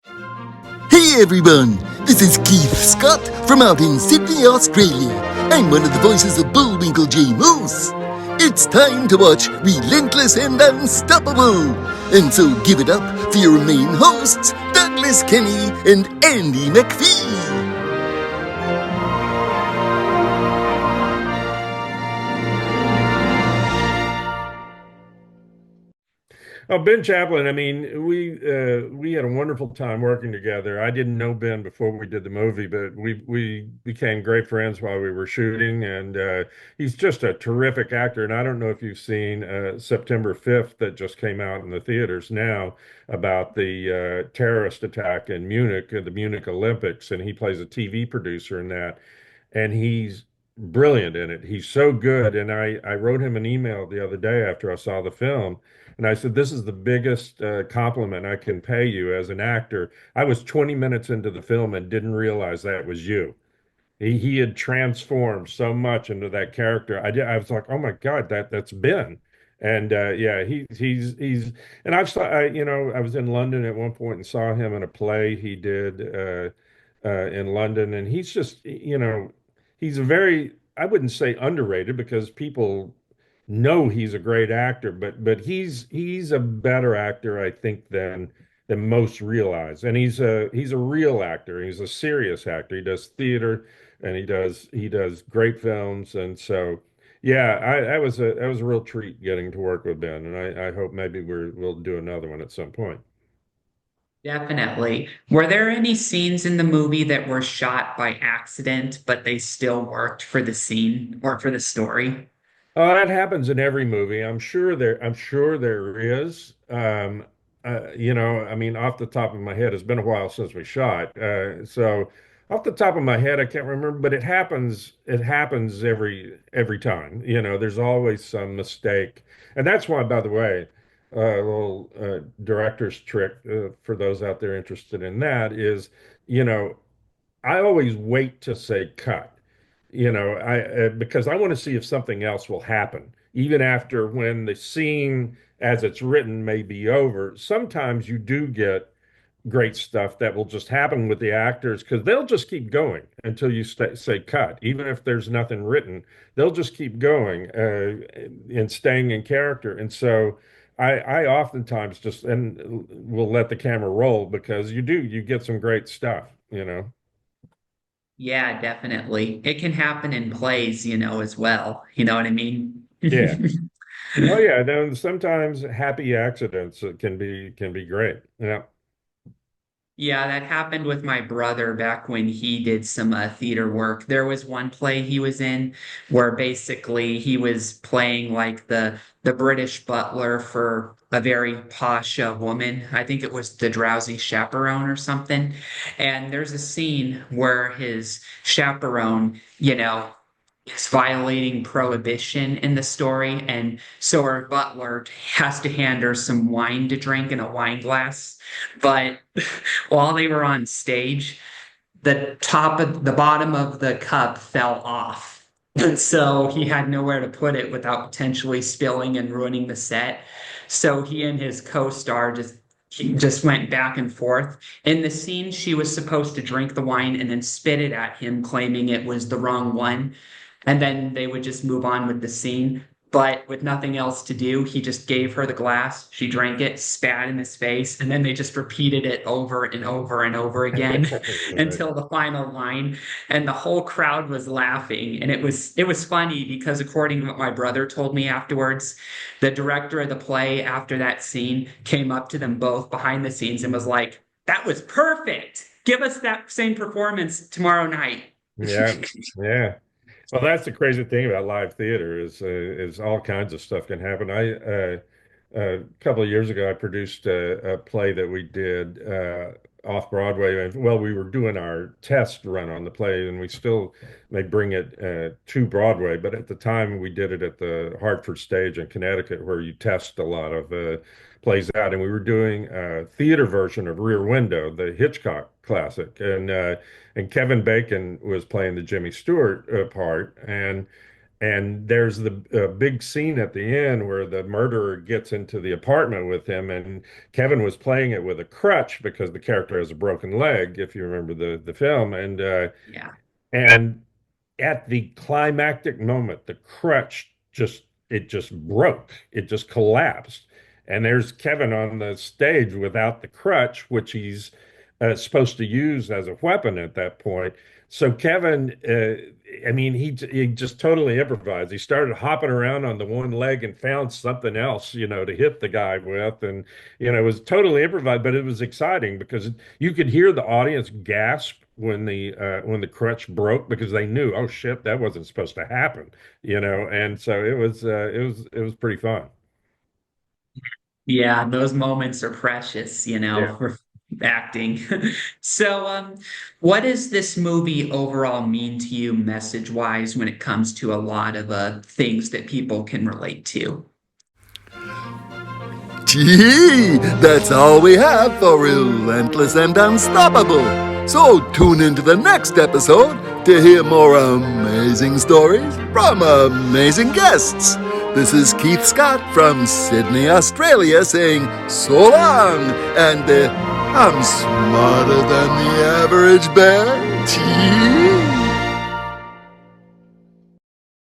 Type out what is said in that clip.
Hey everyone, this is Keith Scott from out in Sydney, Australia. I'm one of the voices of Bullwinkle J. Moose. It's time to watch Relentless and Unstoppable. And so give it up for your main hosts, Douglas Kenny and Andy McPhee. Oh, Ben Chaplin. I mean, we had a wonderful time working together. I didn't know Ben before we did the movie, but we became great friends while we were shooting, and he's just a terrific actor. And I don't know if you've seen September 5th that just came out in the theaters now about the terrorist attack in Munich, the Munich Olympics, and he plays a TV producer in that, and he's brilliant in it. He's so good, and I wrote him an email the other day after I saw the film. And I said, "This is the biggest compliment I can pay you as an actor. I was 20 minutes into the film and didn't realize that was you." He had transformed so much into that character. I was like, "Oh my God, that's Ben." And yeah, and I was in London at one point and saw him in a play he did in London, and he's just, he's a very, I wouldn't say underrated because people know he's a great actor, but he's a better actor, I think, than most realize. And he's a real actor. He's a serious actor. He does theater and he does great films. And so yeah, that was a real treat getting to work with Ben. And I hope maybe we'll do another one at some point. Definitely. Were there any scenes in the movie that were shot by accident, but they still worked for the scene or for the story? Oh, that happens in every movie. I'm sure there is. I mean, off the top of my head, it's been a while since we shot. So off the top of my head, I can't remember, but it happens. It happens every time. There's always some mistake, and that's why, by the way, a little director's trick for those out there interested in that is, you know, I always wait to say cut. Because I want to see if something else will happen, even after when the scene as it's written may be over. Sometimes you do get great stuff that will just happen with the actors because they'll just keep going until you say cut. Even if there's nothing written, they'll just keep going and staying in character. And so I oftentimes just and will let the camera roll because you get some great stuff. Yeah, definitely. It can happen in plays, as well. You know what I mean? Yeah. Oh yeah, then sometimes happy accidents can be great. Yeah. Yeah, that happened with my brother back when he did some theater work. There was one play he was in where basically he was playing like the British butler for a very posh woman. I think it was the Drowsy Chaperone or something. And there's a scene where his chaperone, is violating prohibition in the story, and so her butler has to hand her some wine to drink in a wine glass. But while they were on stage, the bottom of the cup fell off. And so he had nowhere to put it without potentially spilling and ruining the set. So he and his co-star just went back and forth. In the scene, she was supposed to drink the wine and then spit it at him, claiming it was the wrong one. And then they would just move on with the scene. But with nothing else to do, he just gave her the glass. She drank it, spat in his face, and then they just repeated it over and over and over again Right. until the final line. And the whole crowd was laughing. And it was funny because according to what my brother told me afterwards, the director of the play after that scene came up to them both behind the scenes and was like, "That was perfect. Give us that same performance tomorrow night." Yeah. Yeah. Well, that's the crazy thing about live theater is all kinds of stuff can happen. A couple of years ago, I produced a play that we did off Broadway. And, well, we were doing our test run on the play, and we still may bring it to Broadway. But at the time, we did it at the Hartford Stage in Connecticut, where you test a lot of plays out. And we were doing a theater version of Rear Window, the Hitchcock classic, and Kevin Bacon was playing the Jimmy Stewart part, and And there's the big scene at the end where the murderer gets into the apartment with him, and Kevin was playing it with a crutch because the character has a broken leg, if you remember the film, Yeah. and at the climactic moment, the crutch just broke. It just collapsed. And there's Kevin on the stage without the crutch, which he's supposed to use as a weapon at that point. So Kevin, I mean, he just totally improvised. He started hopping around on the one leg and found something else, to hit the guy with, and it was totally improvised, but it was exciting because you could hear the audience gasp when the crutch broke because they knew, oh shit, that wasn't supposed to happen, and so it was pretty fun. Yeah, those moments are precious, Yeah. for acting. So, what does this movie overall mean to you message-wise when it comes to a lot of things that people can relate to? Gee, that's all we have for Relentless and Unstoppable. So tune into the next episode to hear more amazing stories from amazing guests. This is Keith Scott from Sydney, Australia saying so long, and I'm smarter than the average bear. Gee.